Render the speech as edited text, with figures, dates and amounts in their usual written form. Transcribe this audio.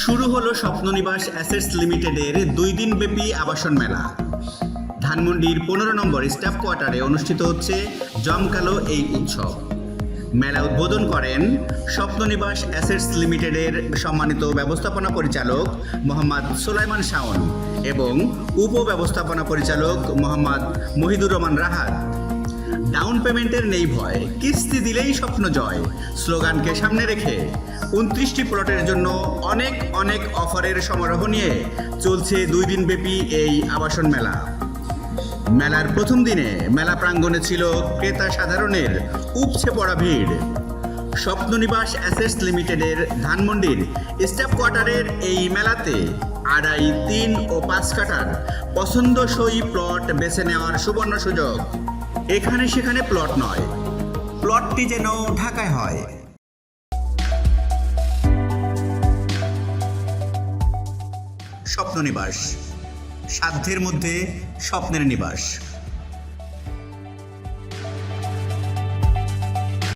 শুরু হলো স্বপ্ননিবাস অ্যাসেটস লিমিটেডের 2 দিনব্যাপী আবাসন মেলা। ধানমন্ডির 15 নম্বর স্টাফ কোয়ার্টারে অনুষ্ঠিত হচ্ছে জমকালো এই উৎসব। মেলা উদ্বোধন করেন স্বপ্ননিবাস অ্যাসেটস লিমিটেডের সম্মানিত ব্যবস্থাপনা পরিচালক মোহাম্মদ সোলাইমান শাওন এবং উপব্যবস্থাপনা পরিচালক মোহাম্মদ মহিদুর রহমান রাহাত। ডাউন পেমেন্টের নেই ভয়, কিস্তি দিলেই স্বপ্ন জয় স্লোগানকে সামনে রেখে 29টি প্লটের জন্য অনেক অনেক অফারের সমারোহ নিয়ে চলছে 2 দিনব্যাপী এই আবাসন মেলা। মেলার প্রথম দিনে মেলা প্রাঙ্গণে ছিল ক্রেতা সাধারণের উপচে পড়া ভিড়। স্বপ্ননিবাস অ্যাসেটস লিমিটেডের ধানমন্ডির স্টাফ কোয়ার্টারের এই মেলাতে 2.5, 3 ও 5 কাঠার পছন্দসই প্লট বেছে নেওয়ার সুবর্ণ সুযোগ। এখানে সেখানে প্লট নয়, প্লটটি যেন ঢাকায় হয়। স্বপ্ননিবাস, সাধ্যের মধ্যে স্বপ্নের নিবাস।